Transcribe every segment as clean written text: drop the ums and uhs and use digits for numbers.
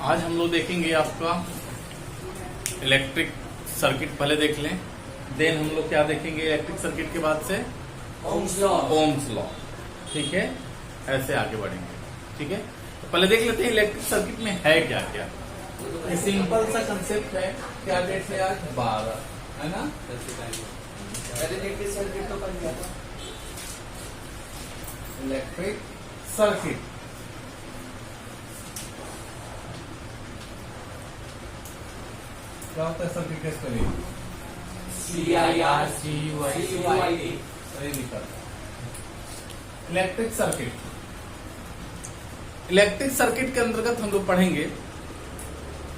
आज हम लोग देखेंगे आपका इलेक्ट्रिक सर्किट। पहले देख लें, देन हम लोग क्या देखेंगे इलेक्ट्रिक सर्किट के बाद से ओम्स लॉ। Ohm's law. ठीक है, ऐसे आगे बढ़ेंगे। ठीक है, तो पहले देख लेते हैं इलेक्ट्रिक सर्किट में है क्या क्या। ये सिंपल सा कंसेप्ट है। क्या डेट है आज 12 है ना। इलेक्ट्रिक सर्किट तो बन गया था। इलेक्ट्रिक सर्किट क्या होता है? सर्किट टेस्ट करिए। CIRCYT। सही लिखा। इलेक्ट्रिक सर्किट, इलेक्ट्रिक सर्किट के अंतर्गत हम लोग पढ़ेंगे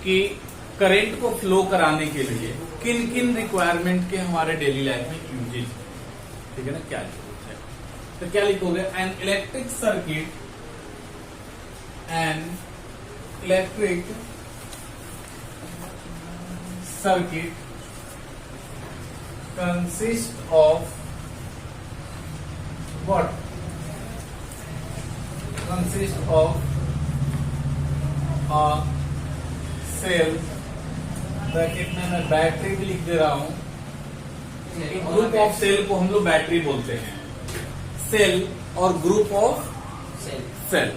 कि करंट को फ्लो कराने के लिए किन किन रिक्वायरमेंट के हमारे डेली लाइफ में यूजेज है। ठीक है ना, क्या जरूरत है। तो क्या लिखोगे? An electric circuit, an electric circuit consist of what? Consist of a cell, bracket में मैं बैटरी भी लिख दे रहा हूं। ग्रुप ऑफ सेल को हम लोग बैटरी बोलते हैं। सेल और ग्रुप ऑफ सेल,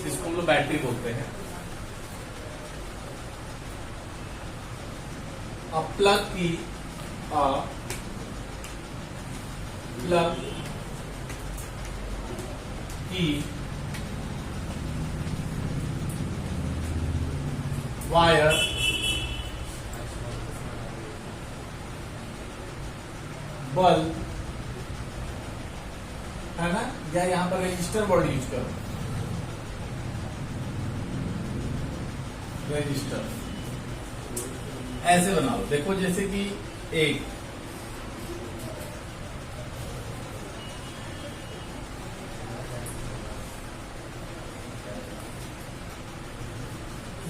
इसको हम लोग बैटरी बोलते हैं। प्लग की प्लग की वायर बल्ब है ना, या यहां पर रजिस्टर वर्ड यूज करो। रजिस्टर ऐसे बनाओ। देखो जैसे कि एक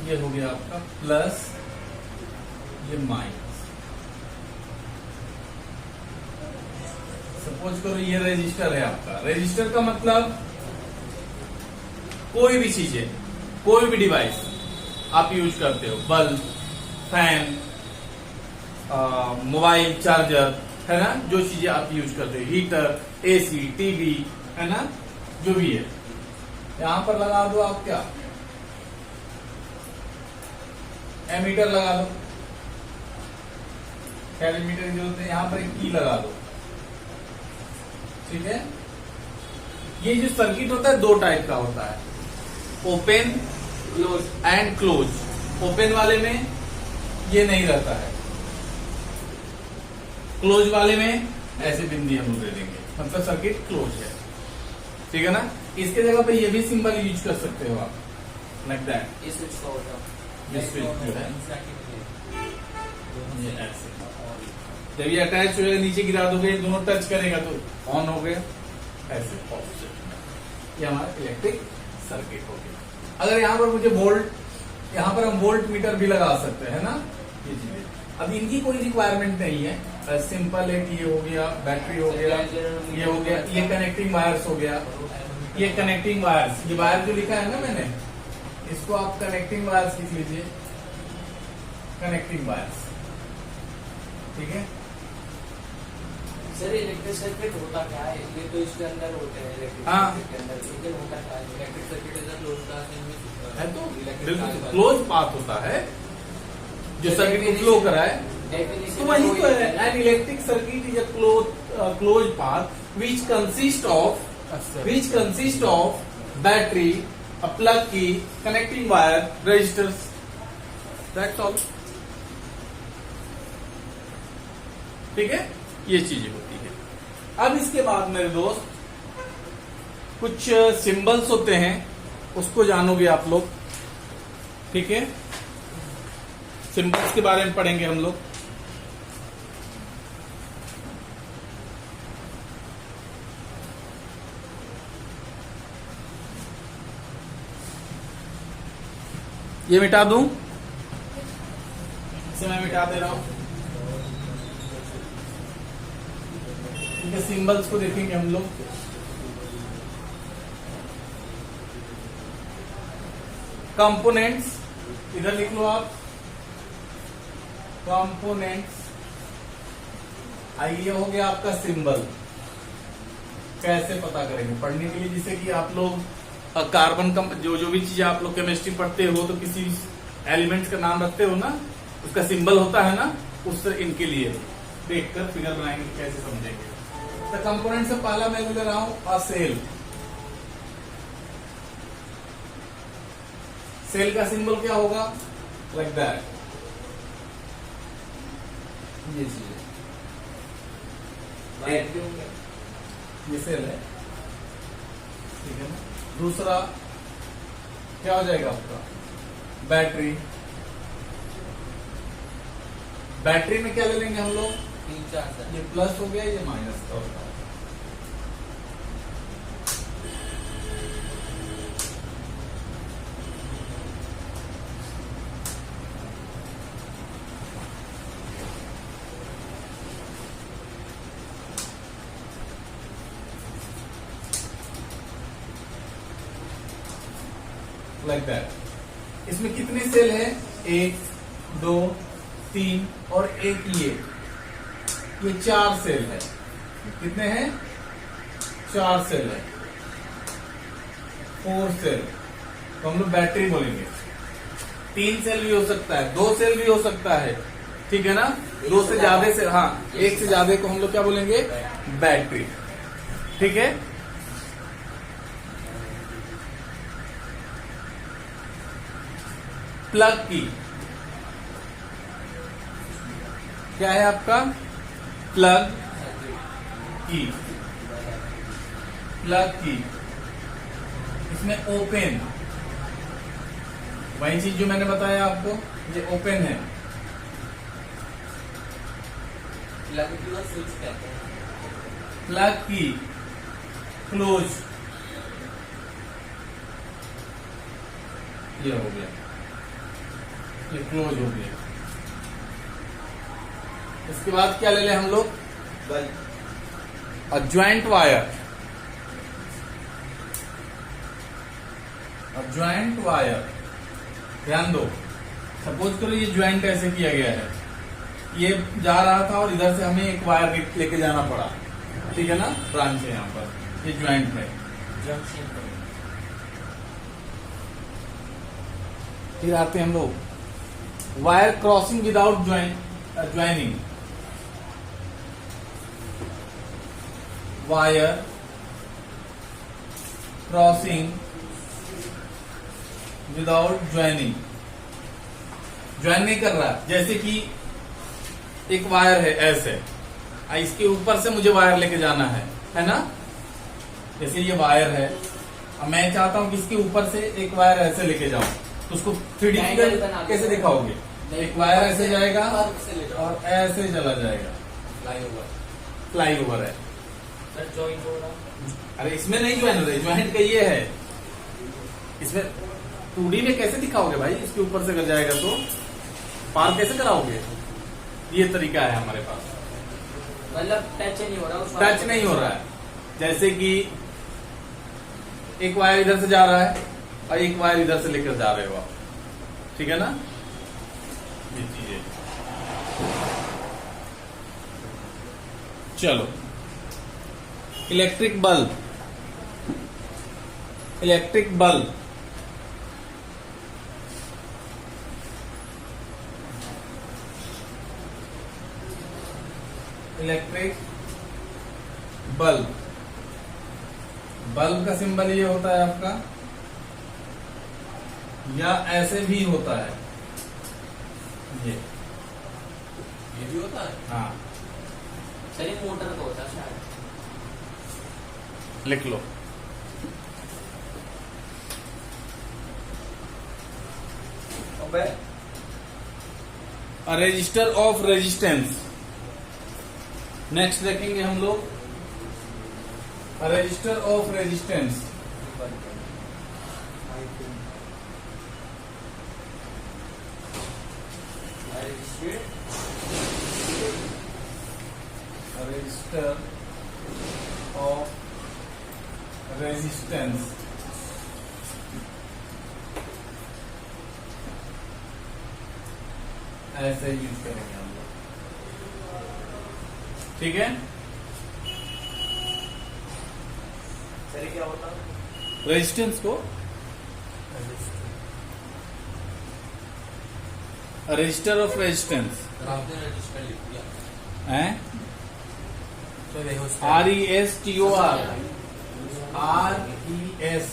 ये हो गया आपका प्लस, ये माइनस। सपोज करो ये रजिस्टर है आपका। रजिस्टर का मतलब कोई भी चीजें, कोई भी डिवाइस आप यूज करते हो, बल्ब, फैन, मोबाइल चार्जर है ना, जो चीजें आप यूज करते हो, हीटर, एसी, टीवी है ना, जो भी है, यहां पर लगा दो आप क्या, एमीटर लगा दो। कैलमीटर की जरूरत है, यहां पर एक की लगा दो। ठीक है, ये जो सर्किट होता है दो टाइप का होता है, open close and close. Open वाले में ये नहीं रहता है, क्लोज वाले में ऐसे बिंदी हम लोग दे देंगे, मतलब सर्किट क्लोज है। ठीक है ना। इसके जगह पे ये भी सिंबल यूज कर सकते हो आप, लाइक दैट। ये स्विच का होता है। ये स्विच जो है ये ऐसे, जब ये अटैच होगा नीचे गिरा दोगे, दोनों टच करेगा तो ऑन हो गया, ऐसे ऑफ। ये हमारा इलेक्ट्रिक सर्किट हो गया। अगर यहाँ पर मुझे वोल्ट, यहाँ पर हम वोल्ट मीटर भी लगा सकते हैं ना, ये चीजें। अब इनकी कोई रिक्वायरमेंट नहीं है, सिंपल है कि ये हो गया, बैटरी हो गया, ये हो गया, ये कनेक्टिंग वायर्स हो गया, ये कनेक्टिंग वायर्स। ये वायर जो लिखा है ना मैंने, इसको आप कनेक्टिंग वायर्स लिख लीजिए, कनेक्टिंग वायर्स। ठीक है सर, इलेक्ट्रिक सर्किट होता क्या है? ये तो इसके अंदर होते हैं इलेक्ट्रिक हाँ। सर्किट के अंदर, लेकिन होता क्या है? Electric circuit is a close path है, तो बिल्कुल क्लोज पाथ होता है जो सर्किट को फ्लो कराए। तो वही तो है, an electric circuit is a close path which consist of battery, a plug key, connecting wire, resistors, that's all। ठीक है, ये चीजें होती है। अब इसके बाद मेरे दोस्त कुछ सिंबल्स होते हैं, उसको जानोगे आप लोग। ठीक है, सिंबल्स के बारे में पढ़ेंगे हम लोग। ये मिटा दूं, इसे मैं मिटा दे रहा हूं। इनके सिंबल्स को देखेंगे हम लोग। कंपोनेंट्स इधर लिख लो आप कंपोनेंट्स। ये हो गया आपका सिंबल। कैसे पता करेंगे पढ़ने के लिए, जिससे कि आप लोग कार्बन का जो भी चीज आप लोग केमिस्ट्री पढ़ते हो तो किसी एलिमेंट्स का नाम रखते हो ना, उसका सिंबल होता है ना, उससे इनके लिए देखकर फिगर बनाएंगे कैसे समझेंगे। तो कंपोनेंट से पहला मैं ले रहा हूं अ सेल। सेल का सिंबल क्या होगा? लाइक दैट, ये चीज ये सेल है, ठीक है ना। दूसरा क्या हो जाएगा आपका? बैटरी। बैटरी में क्या ले लेंगे हम लोग? 3-4 ये प्लस हो गया, ये माइनस का होगा। Like that. इसमें कितने सेल है? 1, 2, 3 और एक ये 4 सेल है। कितने हैं? 4 सेल है। 4 सेल तो हम लोग बैटरी बोलेंगे। 3 सेल भी हो सकता है, 2 सेल भी हो सकता है, ठीक है ना। 2 से ज्यादा से, हाँ 1 से ज्यादा को हम लोग क्या बोलेंगे? बैटरी, ठीक है। प्लग की क्या है आपका? प्लग की। प्लग की इसमें ओपन, वही चीज जो मैंने बताया आपको, ये ओपन है। प्लग की और स्विच कहते हैं। प्लग की क्लोज, ये हो गया, ये क्लोज हो गया। इसके बाद क्या ले लें हम लोग? Joint wire. ज्वाइंट वायर, ध्यान दो। सपोज करो ये ज्वाइंट ऐसे किया गया है, ये जा रहा था और इधर से हमें एक वायर लेके जाना पड़ा, ठीक है ना। ब्रांच है यहाँ पर, ये ज्वाइंट है। जंक्शन फिर आते हैं हम लोग wire crossing without joining. Wire crossing without joining. Join नहीं कर रहा, जैसे कि एक वायर है ऐसे, इसके ऊपर से मुझे वायर लेके जाना है ना। जैसे ये वायर है, अब मैं चाहता हूं कि इसके ऊपर से एक वायर ऐसे लेके जाऊं, तो उसको 3D फिगर कैसे दिखाओगे? एक वायर ऐसे जाएगा और ऐसे चला जाएगा। फ्लाई ओवर है। सर जॉइंट हो रहा। अरे इसमें नहीं ज्वाइन हो रहा है, ज्वाइंट का ये है। इसमें 2D में कैसे दिखाओगे भाई? इसके ऊपर से कर जाएगा तो पार कैसे कराओगे? ये तरीका है हमारे पास। मतलब टच नहीं हो रहा, टच नहीं हो रहा है। जैसे कि एक वायर इधर से जा रहा है और एक वायर इधर से लेकर जा रहे हो आप, ठीक है ना। ये चीजें चलो। Electric bulb. Electric bulb electric bulb. Bulb का सिंबल ये होता है आपका, या ऐसे भी होता है, ये भी होता है। हाँ सर ये मोटर का होता है शायद। लिख लो। A resistor of resistance. Next देखेंगे हम लोग register of resistance. Register of resistance. ऐसे यूज करेंगे हम लोग। ठीक है, सर क्या होता है? रेजिस्टेंस को रजिस्टर ऑफ रेजिस्टेंस आपने रजिस्टर लिख दिया है, तो रेहोस्टेट RESTOR, RES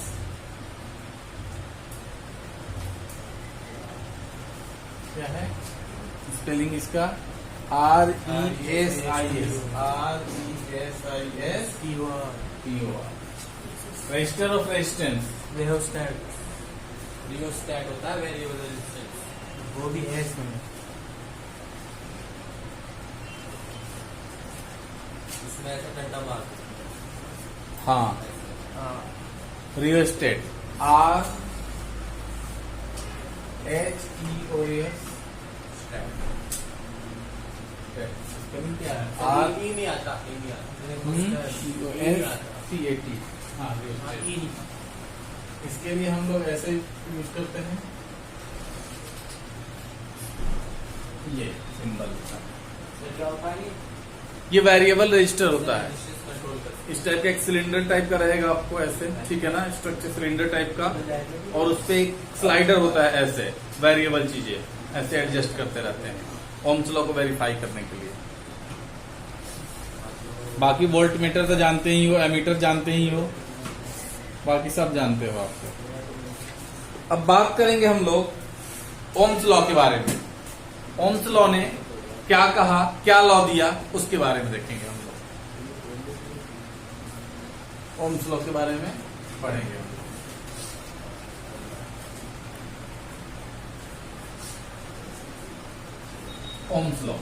क्या है स्पेलिंग इसका? RESIS, RESIS resistor of resistance. Rheostat होता है वेरिएबल रेजिस्टेंस, वो भी है इसमें। उसमें ऐसा डंडा मार दो। हाँ, हाँ, रियोस्टेट RHEOS स्पेलिंग क्या है? ई नहीं आता, ई नहीं आता। REOSTAT। हाँ, रियोस्टेट। इसके लिए हम लोग ऐसे यूज करते हैं, ये सिंबल। सर क्या होता है? ये वेरिएबल रजिस्टर होता है। कंट्रोल कर इस टाइप का एक सिलेंडर टाइप का रहेगा आपको ऐसे, ठीक है ना, स्ट्रक्चर सिलेंडर टाइप का, और उस पे एक स्लाइडर होता है ऐसे, वेरिएबल चीजें ऐसे एडजस्ट करते रहते हैं ओम्स लॉ को वेरीफाई करने के लिए। बाकी वोल्ट मीटर तो जानते ही हो, एमीटर जानते ही हो, बाकी सब जानते हो आपको। अब बात करेंगे हम लोग ओम्स लॉ के बारे में। ओम्स लॉ ने क्या कहा, क्या लॉ दिया, उसके बारे में देखेंगे हम लोग। ओम्स लॉ के बारे में पढ़ेंगे हम लोग। ओम्स लॉ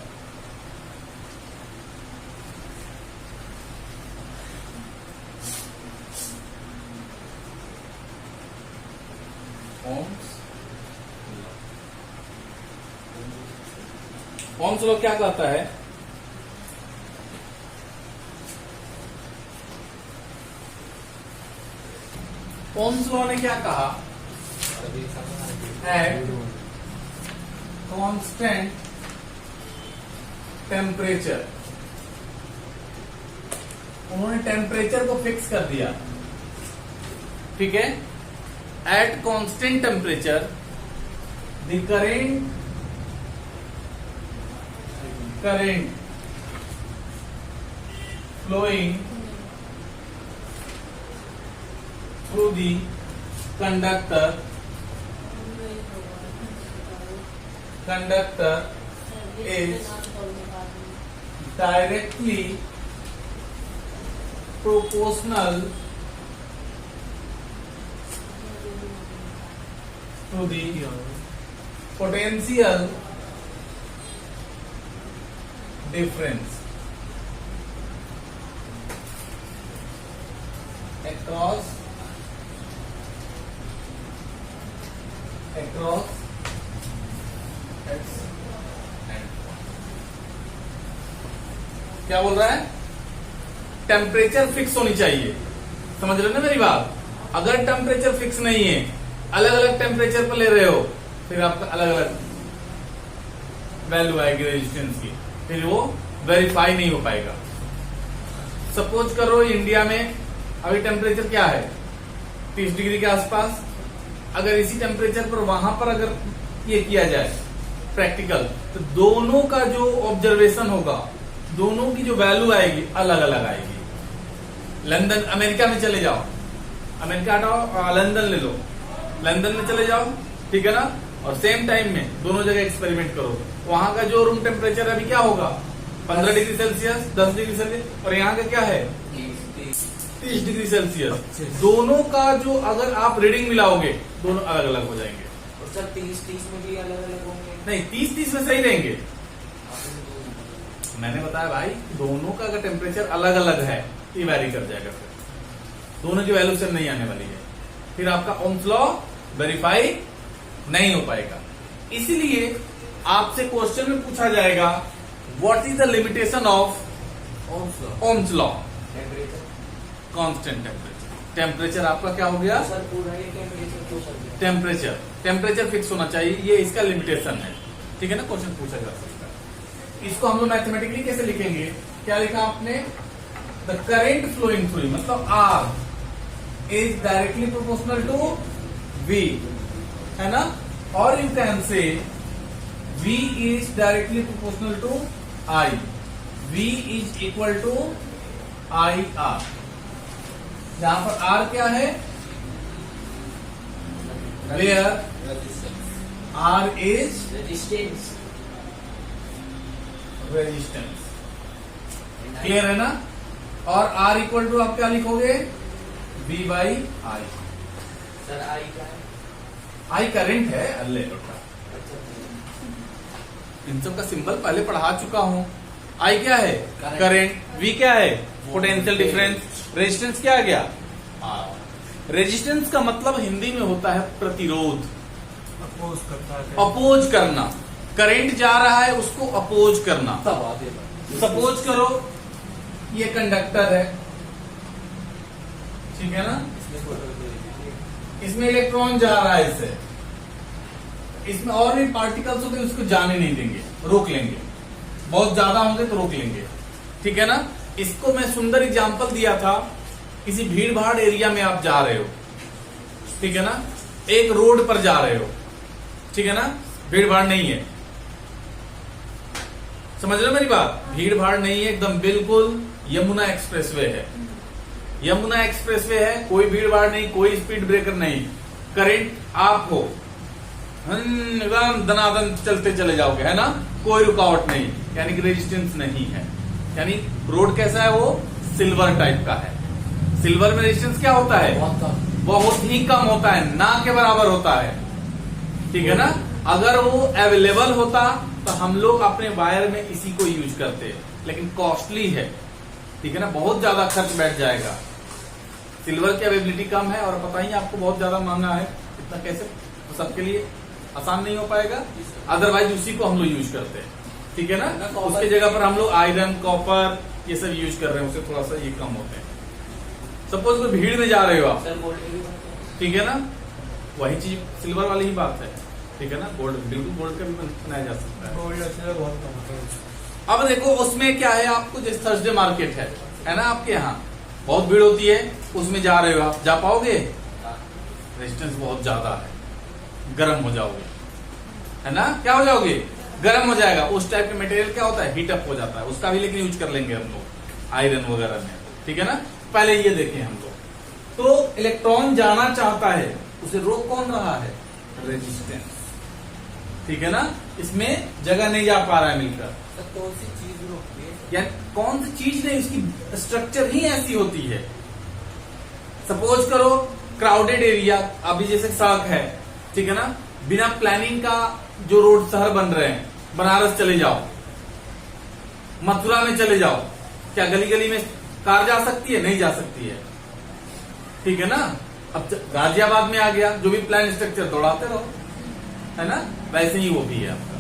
ओम्स लॉ क्या कहता है? ओम्स लॉ ने क्या कहा? एट कांस्टेंट टेम्परेचर, उन्होंने टेम्परेचर को फिक्स कर दिया, ठीक है। At constant temperature the current flowing through the conductor is directly proportional to the potential difference across its endpoint। क्या बोल रहा है? टेम्परेचर फिक्स होनी चाहिए, समझ रहे हो ना मेरी बात? अगर टेम्परेचर फिक्स नहीं है, अलग अलग टेम्परेचर पर ले रहे हो, फिर आपका अलग अलग वैल्यू आएगी रेजिस्टेंस की, फिर वो वेरीफाई नहीं हो पाएगा। सपोज करो इंडिया में अभी टेम्परेचर क्या है, 30 डिग्री के आसपास। अगर इसी टेम्परेचर पर वहां पर अगर ये किया जाए प्रैक्टिकल, तो दोनों का जो ऑब्जर्वेशन होगा, दोनों की जो वैल्यू आएगी अलग अलग आएगी। लंदन, अमेरिका में चले जाओ, अमेरिका हटाओ, लंदन ले लो, लंदन में चले जाओ, ठीक है ना, और सेम टाइम में दोनों जगह एक्सपेरिमेंट करो। वहां का जो रूम टेम्परेचर अभी क्या होगा, 15 डिग्री सेल्सियस, 10 डिग्री सेल्सियस, और यहाँ का क्या है 30 डिग्री सेल्सियस। दोनों का जो अगर आप रीडिंग मिलाओगे, दोनों अलग अलग हो जाएंगे। और सर 30 में भी अलग अलग होंगे? नहीं, 30 में सही रहेंगे। मैंने बताया भाई, दोनों का अगर टेम्परेचर अलग अलग है, ये वैरी कर जाएगा, फिर दोनों की वैल्यू सेम नहीं आने वाली है, फिर आपका ओम्स लॉ वेरीफाई नहीं हो पाएगा। इसीलिए आपसे क्वेश्चन में पूछा जाएगा, what is the limitation of Ohm's law? Temperature, constant temperature. Temperature आपका क्या हो गया? सर पूरा ये टेम्परेचर क्यों कर दिया? टेम्परेचर फिक्स होना चाहिए, ये इसका लिमिटेशन है। ठीक है ना, क्वेश्चन पूछा जा सकता है। इसको हम लोग मैथमेटिकली कैसे लिखेंगे, क्या लिखा आपने, द करेंट फ्लोइंग थ्रू, मतलब R is directly proportional to V, है ना, और you can say V is directly proportional to I, V is equal to I R, जहां पर आर क्या है, where R is resistance. Resistance, clear है ना, और आर इक्वल टू आप क्या लिखोगे, V by I, sir I क्या है? आई करंट है, अल्ले इन सब का सिंबल पहले पढ़ा चुका हूं। आई क्या है, Current. करंट, वी क्या है, पोटेंशियल डिफरेंस, रेजिस्टेंस क्या आ गया, आर। रेजिस्टेंस का मतलब हिंदी में होता है प्रतिरोध, अपोज करता है। अपोज करना, करंट जा रहा है उसको अपोज करना। तब आगे बढ़। सपोज करो ये कंडक्टर है, ठीक है ना, इसमें फोटो दे दीजिए। इसमें इलेक्ट्रॉन जा रहा है, इससे इसमें और भी पार्टिकल्स होते हैं, उसको जाने नहीं देंगे, रोक लेंगे, बहुत ज्यादा होंगे तो रोक लेंगे, ठीक है ना। इसको मैं सुंदर एग्जांपल दिया था, किसी भीड़ भाड़ एरिया में आप जा रहे हो, ठीक है ना, एक रोड पर जा रहे हो, ठीक है ना, भीड़ भाड़ नहीं है, समझ रहे हो मेरी बात, भीड़ भाड़ नहीं है, एकदम बिल्कुल यमुना एक्सप्रेसवे है, यमुना एक्सप्रेसवे है, कोई भीड़ भाड़ नहीं, कोई स्पीड ब्रेकर नहीं, करंट आप हो, एकदम दनादन चलते चले जाओगे, है ना, कोई रुकावट नहीं, यानी कि रेजिस्टेंस नहीं है, यानी रोड कैसा है, वो सिल्वर टाइप का है। सिल्वर में रेजिस्टेंस क्या होता है, बहुत कम। बहुत ही कम होता है, ना के बराबर होता है, ठीक है ना। अगर वो अवेलेबल होता तो हम लोग अपने वायर में इसी को यूज करते, लेकिन कॉस्टली है, ठीक है ना, बहुत ज्यादा खर्च बैठ जाएगा। सिल्वर की अवेलेबिलिटी कम है और पता ही आपको बहुत ज्यादा महंगा है, इतना कैसे, तो सबके लिए आसान नहीं हो पाएगा, अदरवाइज उसी को हम लोग यूज करते हैं, ठीक है ना। उसकी जगह पर हम लोग आयरन, कॉपर ये सब यूज कर रहे हैं, उससे थोड़ा सा ये कम होते हैं। सपोज कोई भीड़ में जा रहे हो आप, सर गोल्ड की भी बात है। ठीक है ना, वही चीज सिल्वर वाली ही बात है, ठीक है ना, गोल्ड बिल्कुल गोल्ड का भी बनाया जा सकता है। गोल्ड से बहुत कम होता है। अब देखो उसमें क्या है, आपको जैसे थर्सडे मार्केट है ना आपके यहाँ, बहुत भीड़ होती है, उसमें जा रहे हो आप, जा पाओगे, रेजिस्टेंस बहुत ज्यादा है, गर्म हो जाओगे, है ना, क्या हो जाओगे, गर्म हो जाएगा। उस टाइप का मटेरियल क्या होता है, हीट अप हो जाता है, उसका भी लेकिन यूज कर लेंगे हम लोग आयरन वगैरह में, ठीक है ना। पहले ये देखें हम लोग, तो इलेक्ट्रॉन जाना चाहता है, उसे रोक कौन रहा है, रेजिस्टेंस, ठीक है ना, इसमें जगह नहीं जा पा रहा है मिलकर, सर कौन सी चीज रोकती है? या कौन सी चीज नहीं, उसकी स्ट्रक्चर ही ऐसी होती है। सपोज करो क्राउडेड एरिया, अभी जैसे सड़क है, ठीक है ना, बिना प्लानिंग का जो रोड शहर बन रहे हैं, बनारस चले जाओ, मथुरा में चले जाओ, क्या गली गली में कार जा सकती है, नहीं जा सकती है, ठीक है ना। अब गाजियाबाद में आ गया, जो भी प्लान स्ट्रक्चर दौड़ाते रहो, है ना, वैसे ही वो भी है आपका,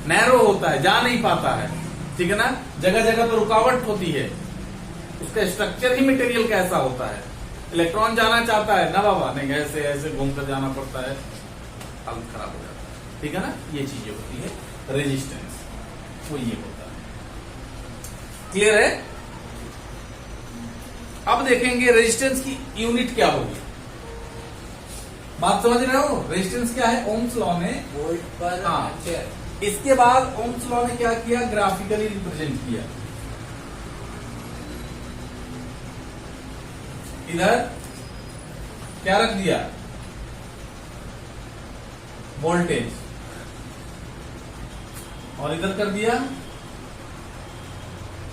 नैरो होता है, जा नहीं पाता है, ठीक है ना, जगह जगह पर रुकावट होती है, उसका स्ट्रक्चर ही मटेरियल का ऐसा होता है। इलेक्ट्रॉन जाना चाहता है ना बाबा, नहीं ऐसे ऐसे घूमकर जाना पड़ता है, हालत खराब हो जाता है, ठीक है ना, ये चीजें होती है रेजिस्टेंस, वो ये होता है, क्लियर है। अब देखेंगे रेजिस्टेंस की यूनिट क्या होगी, बात समझ रहे हो, रेजिस्टेंस क्या है, ओम्स लॉ ने, वोल्ट पर हाँ। एम्पियर। इसके बाद ओम्स लॉ ने क्या किया, ग्राफिकली रिप्रेजेंट किया, इधर क्या रख दिया, वोल्टेज, और इधर कर दिया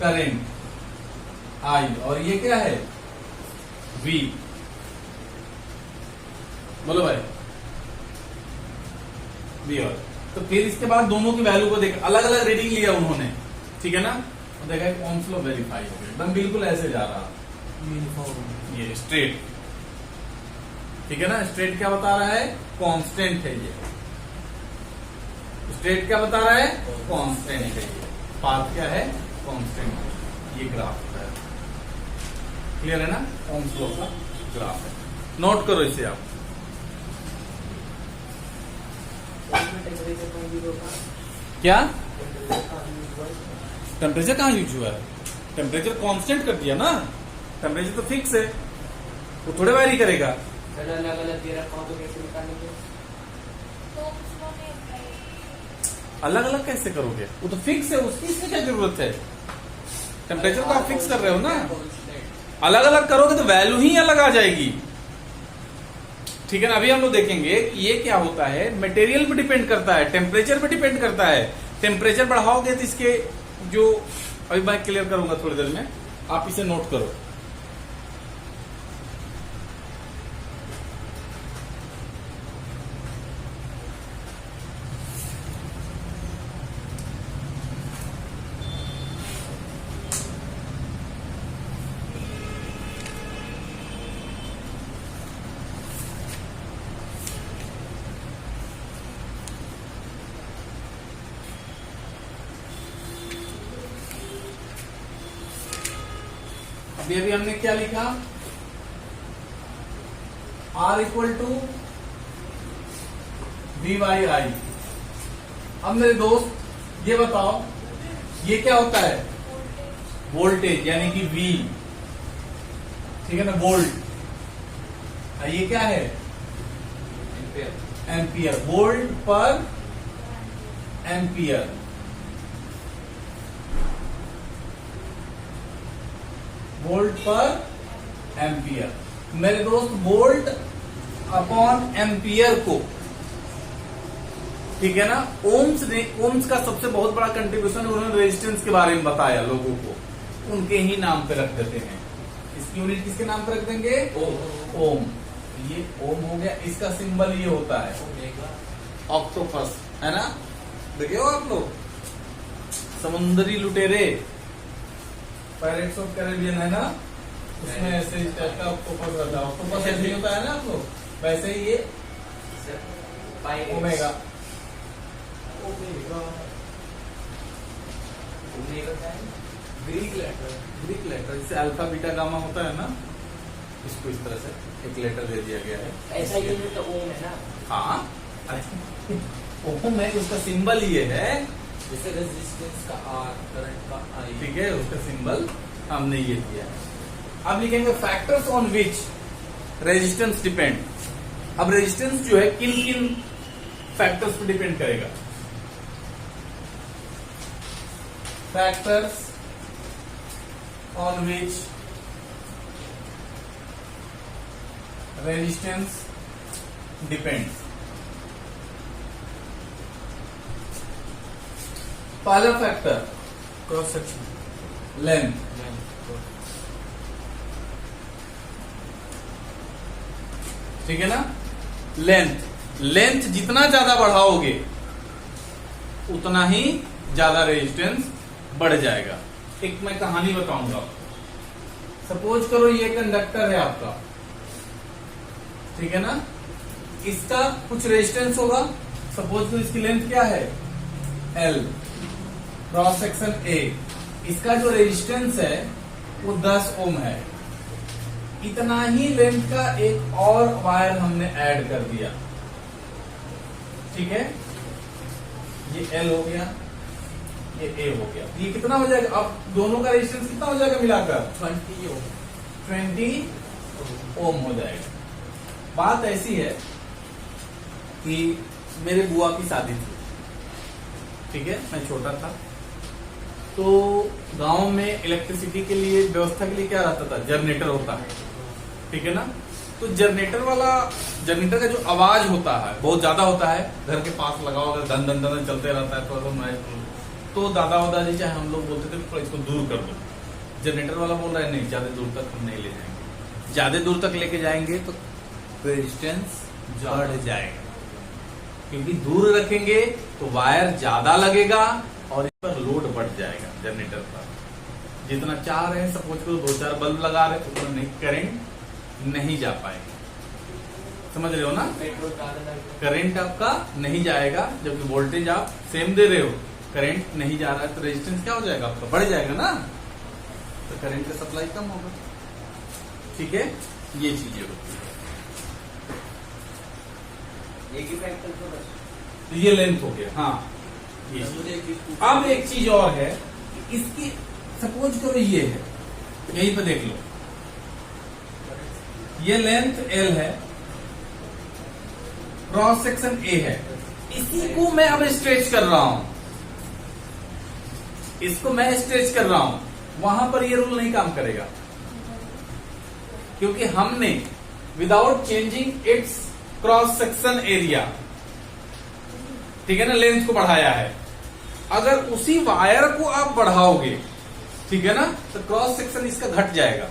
करंट आई, और ये क्या है, वी, बोलो भाई, वी। और तो फिर इसके बाद दोनों की वैल्यू को देखा, अलग अलग रीडिंग लिया उन्होंने, ठीक है ना, तो देखा ओम्स लॉ वेरीफाई हो गया, एकदम बिल्कुल ऐसे जा रहा, यूनिफॉर्म। ये स्ट्रेट, ठीक है ना, स्ट्रेट क्या बता रहा है, कांस्टेंट है, ये स्ट्रेट क्या बता रहा है, कांस्टेंट है, ये पाथ क्या है, कांस्टेंट है, ये ग्राफ है, क्लियर है ना, ओम्स लॉ का ग्राफ है, नोट करो इसे आप। टेम्परेचर का यूज होगा, क्या टेम्परेचर का यूज हुआ इसमें। टेम्परेचर कहाँ यूज हुआ है? टेम्परेचर कांस्टेंट कर दिया ना, टेम्परेचर तो फिक्स है, वो थोड़े वैरी करेगा। अगर अलग अलग दे रखा हो तो कैसे निकालेंगे? अलग अलग कैसे करोगे? वो तो फिक्स है, उसकी इसमें क्या जरूरत है? टेम्परेचर तो आप फिक्स कर रहे हो ना। अलग अलग करोगे तो वैल्यू ही अलग आ जाएगी। ठीक है ना। अभी हम लोग देखेंगे कि ये क्या होता है, मटेरियल पे डिपेंड करता है, टेम्परेचर पे डिपेंड करता है। टेम्परेचर बढ़ाओगे तो इसके जो, अभी मैं क्लियर करूंगा थोड़ी देर में, आप इसे नोट करो। अभी हमने क्या लिखा, R equal to V by I. अब मेरे दोस्त ये बताओ, ये क्या होता है? वोल्टेज, यानी कि V, ठीक है ना, वोल्ट। ये क्या है? एम्पियर, वोल्ट पर एम्पियर। वोल्ट पर एम्पियर। मेरे दोस्त वोल्ट अपॉन एम्पियर को, ठीक है ना, ओम्स ने, ओम्स का सबसे बहुत बड़ा कंट्रीब्यूशन उन्होंने रेजिस्टेंस के बारे में बताया लोगों को, उनके ही नाम पे रख देते हैं। इसकी यूनिट किसके नाम पे रख देंगे? ओम। ये ओम हो गया, इसका सिंबल ये होता है ऑक्टोपस, है ना। देखिए आप लोग, समुद्री लुटेरे, पायरेट्स ऑफ कैरेबियन है ना, उसमें ऐसे इस टाइप का ऑक्टोपस रहता है। ऑक्टोपस ऐसे ही होता है ना आप लोग, वैसे ही ये ओमेगा। ग्रीक लेटर, जिससे अल्फा बीटा गामा होता है ना, इसको इस तरह से एक लेटर दे दिया गया है। ऐसा ही तो ओम है ना। हाँ, ओम है, उसका सिंबल ये है, जैसे रेजिस्टेंस का आर, करंट का आई। ठीक है, उसका सिंबल हमने ये किया है। अब लिखेंगे factors on which resistance depend. अब रेजिस्टेंस जो है किन किन फैक्टर्स पर डिपेंड करेगा? Factors on which resistance depends. पहला फैक्टर क्रॉस सेक्शन, लेंथ, ठीक है ना। लेंथ जितना ज्यादा बढ़ाओगे उतना ही ज्यादा रेजिस्टेंस बढ़ जाएगा। एक मैं कहानी बताऊंगा। सपोज करो ये कंडक्टर है आपका, ठीक है ना, इसका कुछ रेजिस्टेंस होगा। सपोज करो इसकी लेंथ क्या है? L, क्रॉस सेक्शन A, इसका जो रेजिस्टेंस है वो 10 ओम है। इतना ही लेंथ का एक और वायर हमने ऐड कर दिया, ठीक है। ये L हो गया, ये A हो गया। ये कितना हो जाएगा? अब दोनों का रेजिस्टेंस कितना हो जाएगा मिलाकर? 20 ओम। 20 ओम हो जाएगा। बात ऐसी है कि मेरे बुआ की शादी थी, ठीक है, मैं छोटा था, तो गांव में इलेक्ट्रिसिटी के लिए, व्यवस्था के लिए क्या रहता था? जनरेटर होता है, ठीक है ना। तो जनरेटर का जो आवाज होता है बहुत ज्यादा होता है, घर के पास लगाओ अगर धन धन धन चलते रहता है तो दादा दादी चाहे हम लोग बोलते थे थोड़ा इसको दूर कर दो। जनरेटर वाला बोल रहा है नहीं, ज्यादा दूर तक हम नहीं ले जाएंगे, ज्यादा दूर तक लेके जाएंगे तो रेजिस्टेंस बढ़ जाएगा, क्योंकि दूर रखेंगे तो वायर ज्यादा लगेगा और इस पर लोड बढ़ जाएगा जनरेटर पर। जितना चाह रहे हैं, सपोज करो 2-4 बल्ब लगा रहे तो नहीं, करंट नहीं जा पाएगा। समझ रहे हो ना? पेट्रोल का करंट आपका नहीं जाएगा, जबकि वोल्टेज आप सेम दे रहे हो, करंट नहीं जा रहा है, तो रेजिस्टेंस क्या हो जाएगा आपका? बढ़ जाएगा ना, तो करंट का सप्लाई कम होगा। ठीक है, ये चीजें होती है। एक ही फैक्टर तो बस तो ये लेंथ हो गया। हाँ ये अब एक चीज और है, इसकी सपोज करो ये है, यहीं पे देख लो, ये लेंथ L है, क्रॉस सेक्शन A है, इसी को मैं अब स्ट्रेच कर रहा हूं, इसको मैं स्ट्रेच कर रहा हूं, वहां पर ये रूल नहीं काम करेगा, क्योंकि हमने without changing it's cross section area, ठीक है ना, लेंथ को बढ़ाया है। अगर उसी वायर को आप बढ़ाओगे, ठीक है ना, तो क्रॉस सेक्शन इसका घट जाएगा।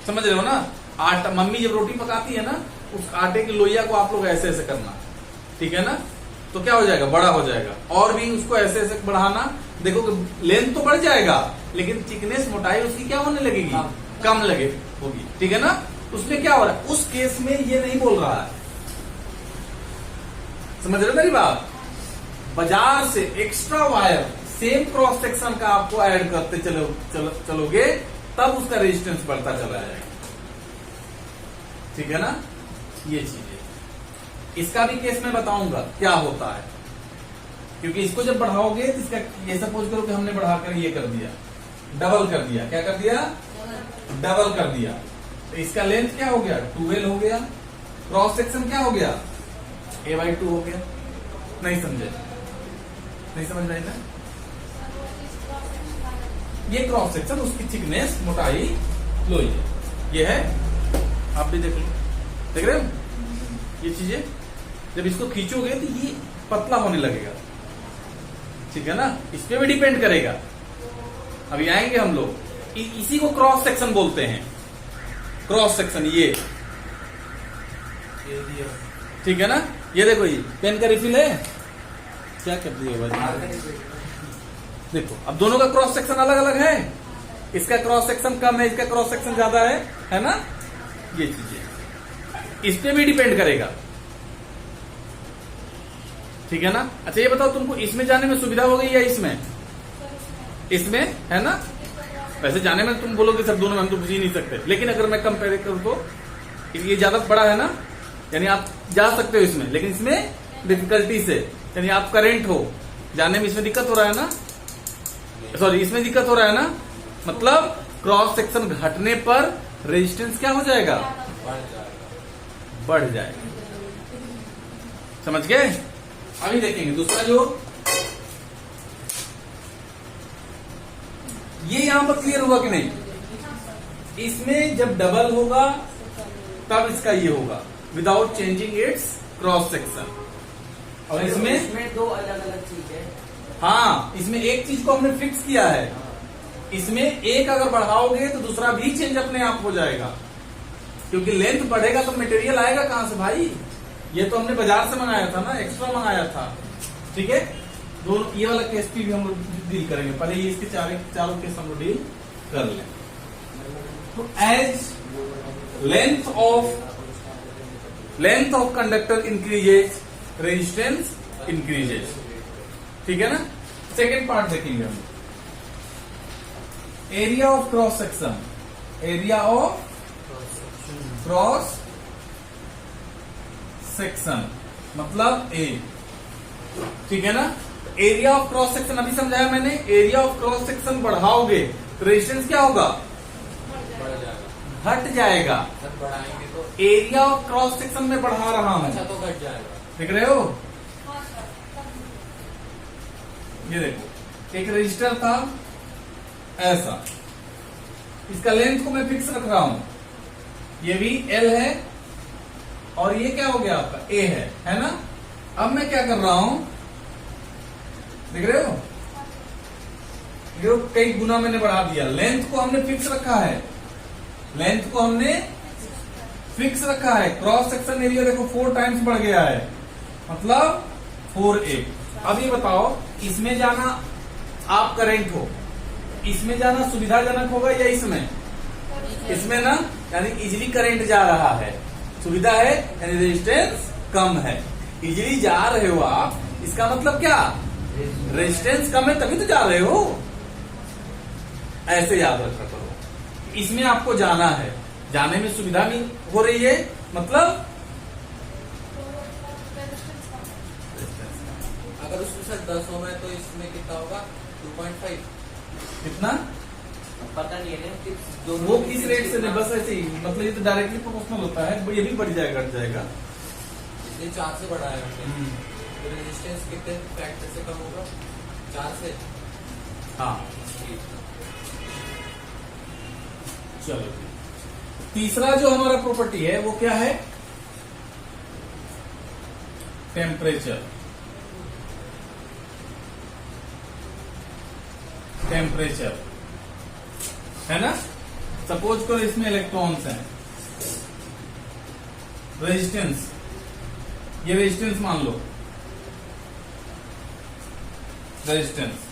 समझ रहे हो ना? आटा, मम्मी जब रोटी पकाती है ना, उस आटे की लोइया को आप लोग ऐसे ऐसे करना, ठीक है ना, तो क्या हो जाएगा, बड़ा हो जाएगा। और भी उसको ऐसे ऐसे बढ़ाना, देखो कि लेंथ तो बढ़ जाएगा, लेकिन थिकनेस, मोटाई उसकी क्या होने लगेगी, कम लगे होगी, ठीक है ना। उसमें क्या हो रहा है, उस केस में ये नहीं बोल रहा है। समझ रहे हो मेरी बात? बाजार से extra wire same cross section का आपको ऐड करते चलोगे, तब उसका रेजिस्टेंस बढ़ता चला जाएगा, ठीक है ना। ये चीज है, इसका भी केस मैं बताऊंगा क्या होता है, क्योंकि इसको जब बढ़ाओगे तो इसका, ये सपोज करो कि हमने बढ़ाकर ये कर दिया, डबल कर दिया, क्या कर दिया, डबल कर दिया, तो इसका लेंथ क्या हो गया, 12 हो गया, क्रॉस सेक्शन क्या हो गया, A/2 हो गया। नहीं समझे? नहीं समझ रहे ना? ये क्रॉस सेक्शन, उसकी थिकनेस, मोटाई, लोई, ये है, आप भी देख लो, देख रहे हो ये चीजें। जब इसको खींचोगे तो ये पतला होने लगेगा, ठीक है ना, इस पे भी डिपेंड करेगा। अभी आएंगे हम लोग, इसी को क्रॉस सेक्शन बोलते हैं, क्रॉस सेक्शन ये, ठीक है ना। ये देखो, ये पेन का रिफिल है, क्या कर दिया भाई, देखो अब दोनों का क्रॉस सेक्शन अलग अलग है, इसका क्रॉस सेक्शन कम है, इसका क्रॉस सेक्शन ज्यादा है ना। ये चीजें इस पे भी डिपेंड करेगा, ठीक है ना। अच्छा ये बताओ, तुमको इसमें जाने में सुविधा हो गई या इसमें, इसमें है ना। वैसे जाने में तुम बोलोगे सर दोनों में हम तो पूछ ही नहीं सकते, लेकिन अगर मैं कंपेयर करूं तो ये ज्यादा बड़ा है ना, यानी आप जा सकते हो इसमें, लेकिन इसमें डिफिकल्टी से, यानी आप करेंट हो, जाने में इसमें दिक्कत हो रहा है ना, सॉरी इसमें दिक्कत हो रहा है ना, मतलब क्रॉस सेक्शन घटने पर रेजिस्टेंस क्या हो जाएगा, बढ़ जाएगा। समझ गए? अभी देखेंगे दूसरा जो, ये यहां पर क्लियर हुआ कि नहीं, इसमें जब डबल होगा तब इसका ये होगा, without changing it's cross section. और इसमें दो अलग अलग चीज है। हाँ, इसमें एक चीज को हमने फिक्स किया है, इसमें एक अगर बढ़ाओगे तो दूसरा भी चेंज अपने आप हो जाएगा, क्योंकि लेंथ बढ़ेगा तो मटेरियल आएगा कहां से भाई, ये तो हमने बाजार से मंगाया था ना, एक्स्ट्रा मंगाया था, ठीक है। दोनों ये वाला केस भी हम लोग डील करेंगे, पहले ये इसके चारों केस हम लोग डील कर लें। तो as length of conductor increases, resistance increases, ठीक है ना। सेकेंड पार्ट देखेंगे हम, area of cross section, area of cross section मतलब ए, ठीक है ना। एरिया ऑफ क्रॉस सेक्शन अभी समझाया मैंने, एरिया ऑफ क्रॉस सेक्शन बढ़ाओगे तो रेजिस्टेंस क्या होगा, घट जाएगा। बढ़ाएंगे तो एरिया ऑफ क्रॉस सेक्शन में बढ़ा रहा हूं, अच्छा तो घट जाएगा, देख रहे हो। ये देखो, एक रजिस्टर था ऐसा, इसका लेंथ को मैं फिक्स रख रहा हूं, ये भी L है और ये क्या हो गया आपका A है ना। अब मैं क्या कर रहा हूं, देख रहे हो, ये कई गुना मैंने बढ़ा दिया, लेंथ को हमने फिक्स रखा है, लेंथ को हमने फिक्स रखा है, क्रॉस सेक्शन एरिया देखो 4 टाइम्स बढ़ गया है, मतलब 4A। अब ये बताओ, इसमें जाना आप करेंट हो, इसमें जाना सुविधाजनक होगा या इसमें, इसमें ना, यानी इजीली करंट जा रहा है, सुविधा है, यानी रेजिस्टेंस कम है, इजीली जा रहे हो आप, इसका मतलब क्या, रेजिस्टेंस कम है तभी तो जा रहे हो, ऐसे याद रखा करो। इसमें आपको जाना है, जाने में सुविधा भी हो रही है, मतलब सर 10 में तो इसमें कितना होगा 2.5 कितना पता नहीं है कि वो किस रेट से नहीं, बस ऐसे ही, मतलब ये तो डायरेक्टली प्रोपोर्शनल होता है, ये भी बढ़ जाएगा घट जाएगा। इसलिए 4 से बढ़ाया हमने। तो रेजिस्टेंस कितने फैक्टर से कम होगा 4 से। हाँ चलो तीसरा जो हमारा प्रॉपर्टी है वो क्या है, टेम्परेचर। टेम्परेचर है ना, सपोज करो इसमें इलेक्ट्रॉन्स हैं, रेजिस्टेंस, ये रेजिस्टेंस मान लो, रेजिस्टेंस,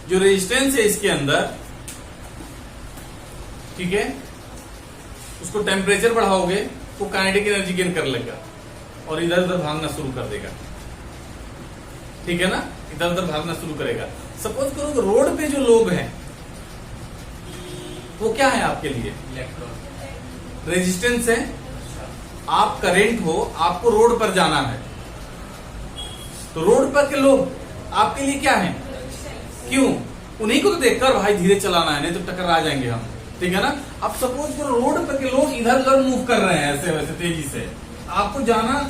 जो रेजिस्टेंस है इसके अंदर, ठीक है, उसको टेम्परेचर बढ़ाओगे वो काइनेटिक एनर्जी गेन कर लेगा और इधर उधर भागना शुरू कर देगा, ठीक है ना, इधर उधर भागना शुरू करेगा। सपोज करो रोड पे जो लोग हैं वो क्या है आपके लिए, इलेक्ट्रॉन रेजिस्टेंस है, आप करंट हो, आपको रोड पर जाना है, तो रोड पर के लोग आपके लिए क्या है, क्यों, उन्हीं को तो देखकर भाई धीरे चलाना है नहीं तो टक्कर आ जाएंगे हम, ठीक है ना। अब सपोज करो रोड पर के लोग इधर उधर मूव कर रहे हैं ऐसे वैसे तेजी से, आपको जाना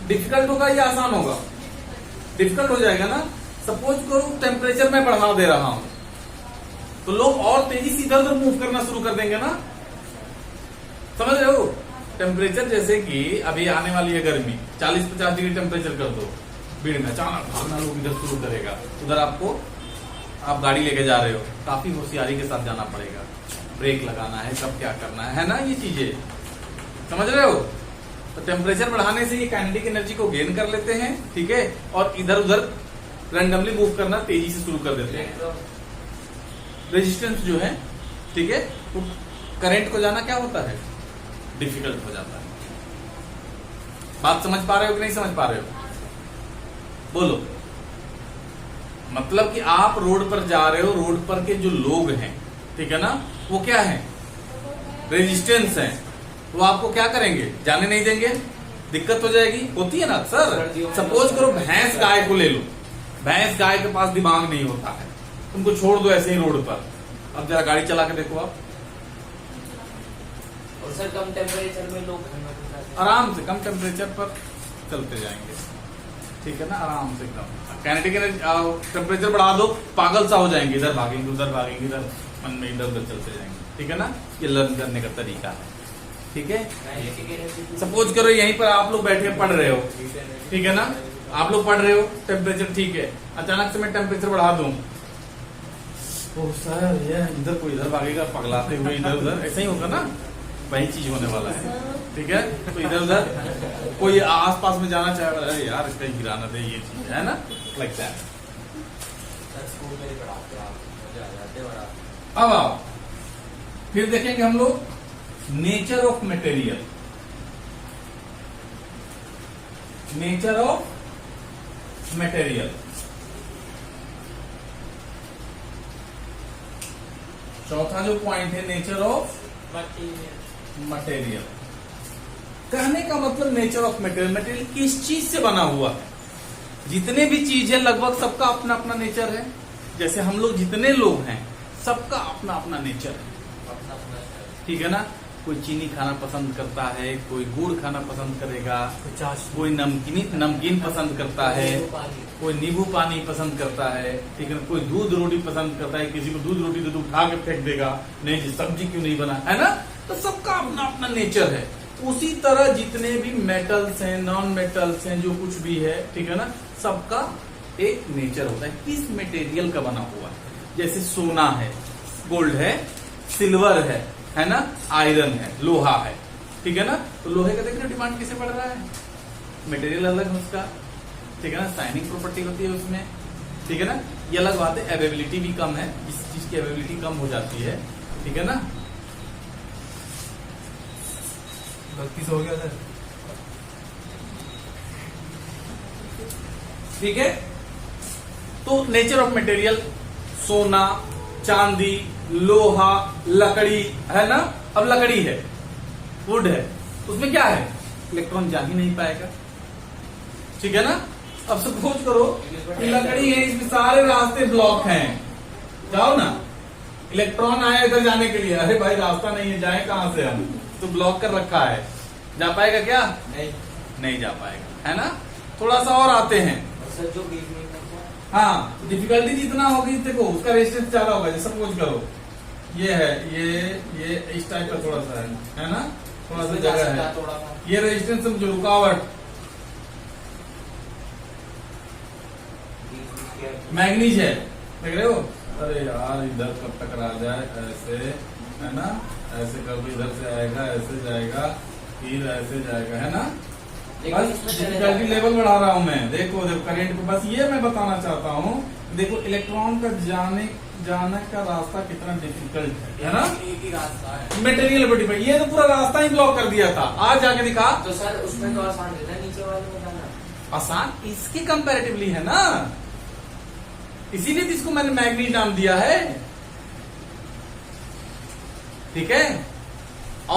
डिफिकल्ट होगा या आसान होगा, डिफिकल्ट हो जाएगा ना। सपोज करो टेम्परेचर मैं बढ़ा दे रहा हूं तो लोग और तेजी से इधर उधर मूव करना शुरू कर देंगे ना, समझ रहे हो। टेम्परेचर जैसे कि अभी आने वाली है गर्मी, 40-50 डिग्री टेम्परेचर कर दो, भीड़ में अचानक भागना लोग इधर शुरू करेगा, उधर आपको, आप गाड़ी लेके जा रहे हो, काफी होशियारी के साथ जाना पड़ेगा, ब्रेक लगाना है, कब क्या करना है ना, ये चीजें समझ रहे हो। तो टेम्परेचर बढ़ाने से ये काइनेटिक एनर्जी को गेन कर लेते हैं, ठीक है, और इधर उधर रैंडमली मूव करना तेजी से शुरू कर देते हैं। रेजिस्टेंस जो है, ठीक है, तो करंट को जाना क्या होता है, डिफिकल्ट हो जाता है। बात समझ पा रहे हो कि नहीं समझ पा रहे हो, बोलो। मतलब कि आप रोड पर जा रहे हो, रोड पर के जो लोग हैं, ठीक है ना, वो क्या है, रेजिस्टेंस है, वो आपको क्या करेंगे, जाने नहीं देंगे, दिक्कत हो जाएगी, होती है ना सर। सपोज करो भैंस गाय को ले लो, भैंस गाय के पास दिमाग नहीं होता है, तुमको छोड़ दो ऐसे ही रोड पर, अब जरा गाड़ी चला के देखो आप, और सर कम टेम्परेचर में लोग आराम से कम टेम्परेचर पर चलते जाएंगे, ठीक है ना, आराम से एकदम। काइनेटिक एनर्जी टेम्परेचर बढ़ा दो, पागल सा हो जाएंगे, इधर भागेंगे उधर भागेंगे, इधर मन में इधर उधर चलते जाएंगे, ठीक है ना। ये लर्न करने का तरीका है, ठीक है। सपोज करो यहीं पर आप लोग बैठे पढ़ रहे हो, ठीक है ना, आप लोग पढ़ रहे हो, टेम्परेचर ठीक है, अचानक से मैं टेम्परेचर बढ़ा दूं, ओ सर ये इधर कोई इधर भागेगा, पगलाते हुए इधर उधर, ऐसा ही होगा ना, वही चीज होने वाला है, ठीक है। तो इधर उधर कोई आस पास में जाना चाहे, अरे यार इसका गिराना दे, ये चीज है ना, लाइक दैट। स्कूल में ही पढ़ाते हैं, मजा आ जाते हैं बड़ा। अब आओ फिर देखेंगे हम लोग nature of material, nature of material. चौथा जो पॉइंट है नेचर ऑफ मटेरियल। कहने का मतलब नेचर ऑफ मटेरियल, मटेरियल किस चीज से बना हुआ है। जितने भी चीज है लगभग सबका अपना अपना नेचर है। जैसे हम लोग जितने लोग हैं सबका अपना अपना नेचर है, ठीक है ना। कोई चीनी खाना पसंद करता है, कोई गुड़ खाना पसंद करेगा, कोई नमकीन पसंद करता है, कोई नींबू पानी पसंद करता है, ठीक है ना। कोई दूध रोटी पसंद करता है, किसी को दूध रोटी तो उठा के फेंक देगा, नहीं जी सब्जी क्यों नहीं बना, है ना। तो सबका अपना अपना नेचर है। उसी तरह जितने भी मेटल्स हैं, नॉन मेटल्स हैं, जो कुछ भी है, ठीक है ना, सबका एक नेचर होता है। किस मटेरियल का बना हुआ है। जैसे सोना है, गोल्ड है, सिल्वर है ना, आयरन है, लोहा है, ठीक है ना। तो लोहे का देखिए डिमांड कैसे बढ़ रहा है, मटेरियल अलग है उसका, ठीक है ना, शाइनिंग प्रॉपर्टी होती है उसमें, ठीक है ना। ये अलग बात है, अवेलेबिलिटी भी कम है, इस चीज की अवेलेबिलिटी कम हो जाती है, ठीक है ना। गलती से हो गया सर। ठीक है। तो नेचर ऑफ मटेरियल, सोना, चांदी, लोहा, लकड़ी, है ना। अब लकड़ी है, वुड है, उसमें क्या है, इलेक्ट्रॉन जा ही नहीं पाएगा, ठीक है ना। अब सपोज करो कि लकड़ी है, इसमें सारे रास्ते ब्लॉक हैं, जाओ ना, इलेक्ट्रॉन आया इधर जाने के लिए, अरे भाई रास्ता नहीं है, जाए कहां से हम, तो ब्लॉक कर रखा है, जा पाएगा क्या? नहीं जा पाएगा, है ना। थोड़ा सा और आते हैं, सर जो बीच में हाँ डिफिकल्टी जितना होगी देखो उसका रेजिस्टेंस ज्यादा होगा। जैसे सपोज करो ये है, ये इस टाइप का थोड़ा सा है ना, थोड़ा सा जगह है, थोड़ा सा ये रेजिस्टेंस समझो, रुकावट मैग्नीज है, देख रहे हो, अरे यार इधर कब टकरा जाए, ऐसे है ना, ऐसे कर दो, इधर से आएगा, ऐसे जाएगा, फिर ऐसे जाएगा, है ना। बस डिफिकल्टी लेवल बढ़ा रहा हूं मैं, देखो देखो करंट को, बस ये मैं बताना चाहता हूँ, देखो इलेक्ट्रॉन का जाने का रास्ता कितना डिफिकल्ट है ना। एक ही रास्ता है मटेरियल पर डिपेंड, ये तो पूरा रास्ता ही ब्लॉक कर दिया था, आज जाके दिखा तो सर उसमें तो आसान रहता है, नीचे वाले में जाना आसान इसके कंपैरेटिवली है ना, इसीलिए तो इसको मैंने मैग्नीज नाम दिया है, ठीक है।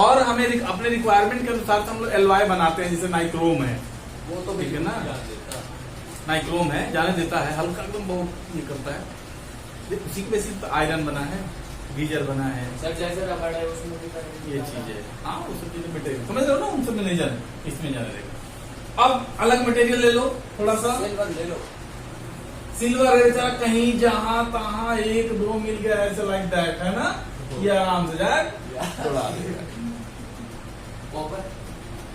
और हमें अपने रिक्वायरमेंट के अनुसार हम लोग एलवाई बनाते हैं, जैसे नाइक्रोम है, वो तो ठीक है ना, नाइक्रोम है, जाने देता है, हल्का एकदम बहुत निकलता है, उसी के बेसिस पे आयरन बना है, गीजर बना है, सर जैसे रबड़ है उसमें भी करंट ये चीज है, हाँ वो सब चीजें मटेरियल समझ रहे हो ना, उन सब में नहीं जाने, इसमें जाने देगा। अब अलग मटेरियल ले लो थोड़ा सा, सिल्वर ले लो, सिल्वर है बेचारा, कहीं जहां तहां एक दो मिल गया ऐसे लाइक दैट, है ना, ये आराम से जाए उड़ा देगा, कॉपर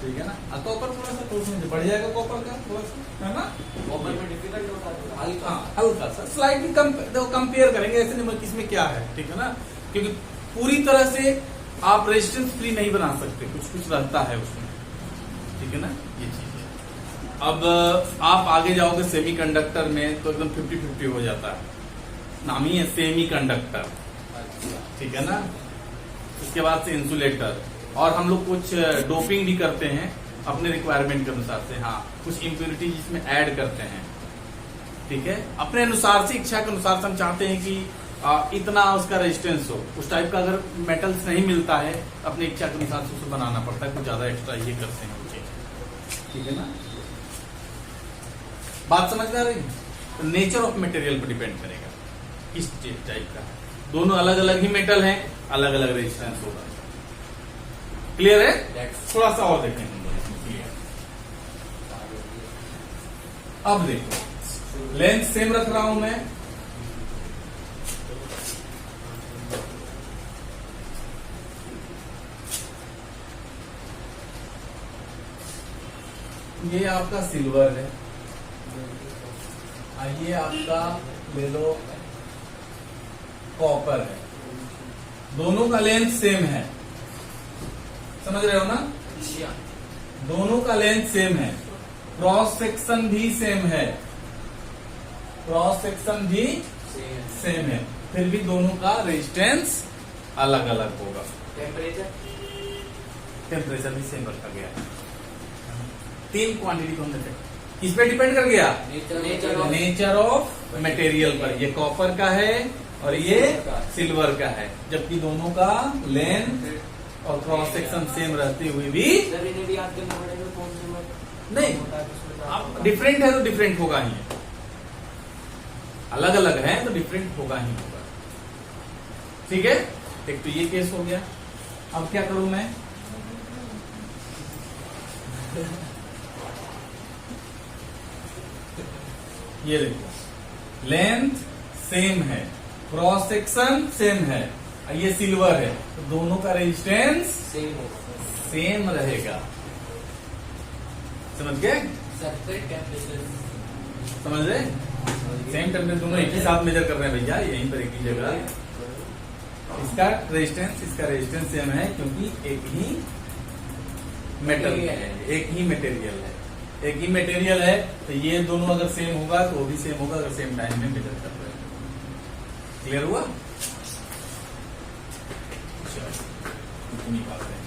ठीक है ना। कॉपर थोड़ा सा तो उसमें बढ़ जाएगा, कॉपर का थोड़ा सा, है ना, कॉपर में डिफिकल्ट होता है हल्का हाँ हल्का सा स्लाइटली कंपेयर करेंगे, ऐसे नहीं किसमें क्या है, ठीक है ना, क्योंकि पूरी तरह से आप रेजिस्टेंस फ्री नहीं बना सकते, कुछ कुछ रहता है उसमें, ठीक है ना, ये चीज है। अब आप आगे जाओगे सेमीकंडक्टर में तो एकदम 50-50 हो जाता है, नाम ही है सेमीकंडक्टर, ठीक है ना। उसके बाद से इंसुलेटर, और हम लोग कुछ डोपिंग भी करते हैं अपने रिक्वायरमेंट के अनुसार से, हाँ कुछ इम्प्योरिटी जिसमें ऐड करते हैं, ठीक है, अपने अनुसार से, इच्छा के अनुसार से हम चाहते हैं कि इतना उसका रेजिस्टेंस हो, उस टाइप का अगर मेटल्स नहीं मिलता है अपनी इच्छा के अनुसार से उसे बनाना पड़ता है, कुछ ज्यादा एक्स्ट्रा ये करते हैं मुझे, ठीक है ना, बात समझ में आ रही है। तो नेचर ऑफ मटेरियल पर डिपेंड करेगा किस टाइप का है, दोनों अलग अलग ही मेटल हैं, अलग अलग रेजिस्टेंस होगा, क्लियर है। थोड़ा सा और देखें हम लोग इसमें, क्लियर। अब देखो लेंथ सेम रख रहा हूं मैं, ये आपका सिल्वर है, ये आपका ले लो कॉपर है, दोनों का लेंथ सेम है, समझ रहे हो ना, दोनों का लेंथ सेम है, क्रॉस सेक्शन भी सेम है, क्रॉस सेक्शन भी सेम है, फिर भी दोनों का रेजिस्टेंस अलग अलग होगा, टेम्परेचर भी सेम रखा गया है। तीन क्वांटिटी कौन देते किस पे डिपेंड कर गया, नेचर ऑफ मटेरियल पर, ये कॉपर का है और ये सिल्वर का है, जबकि दोनों का लेंथ और क्रॉस सेक्शन सेम रहते हुए भी नहीं, आप डिफरेंट है तो डिफरेंट होगा ही, अलग अलग है तो डिफरेंट होगा ही होगा, ठीक है। एक तो ये केस हो गया, अब क्या करूं मैं, ये देखो लेंथ सेम है, क्रॉस सेक्शन सेम है, ये सिल्वर है, तो दोनों का रेजिस्टेंस सेम रहेगा, समझ गए, समझ रहे, सेम टेम्परेचर दोनों एक ही साथ मेजर कर रहे हैं भैया, यहीं पर एक ही जगह, इसका रेजिस्टेंस सेम है क्योंकि एक ही मेटल है, एक ही मटेरियल है, एक ही मटेरियल है, तो ये दोनों अगर सेम होगा तो वो भी सेम होगा अगर सेम टाइम में मेजर कर रहे हैं, क्लियर हुआ। इतनी बात है,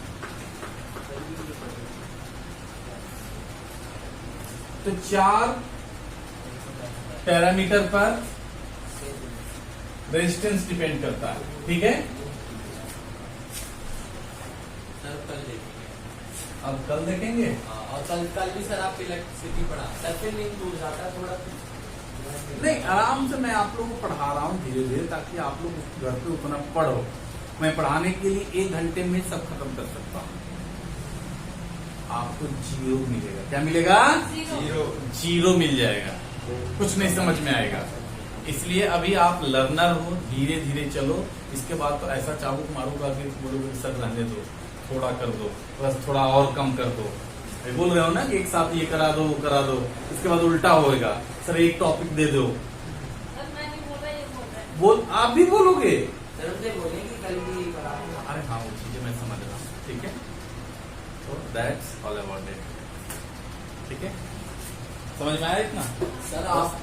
तो 4 पैरामीटर पर रेजिस्टेंस डिपेंड करता है, ठीक है। अब कल देखेंगे। हाँ, और कल भी सर आप इलेक्ट्रिसिटी पढ़ा सर, फिर लिंक टूट जाता है थोड़ा। नहीं, आराम से मैं आप लोगों को पढ़ा रहा हूँ धीरे धीरे, ताकि आप लोग घर पे उतना पढ़ो। मैं पढ़ाने के लिए 1 घंटे में सब खत्म कर सकता हूँ। आपको 0 मिलेगा। क्या मिलेगा? जीरो मिल जाएगा, कुछ नहीं समझ में आएगा। इसलिए अभी आप लर्नर हो, धीरे धीरे चलो। इसके बाद तो ऐसा चाबुक मारूंगा कि बोलोगे सर रहने दो, थोड़ा कर दो, बस थोड़ा और कम कर दो। मैं बोल रहे हो ना कि एक साथ ये करा दो, वो करा दो, इसके बाद उल्टा होएगा, सर एक टॉपिक दे दो। बोल, आप भी बोलोगे। सर मुझे बोले कि कल भी पढ़ा। अरे हाँ, वो चीजें मैं समझ रहा हूँ, ठीक है। तो दैट्स ऑल अबाउट इट, ठीक है। समझ में आया इतना? सर आप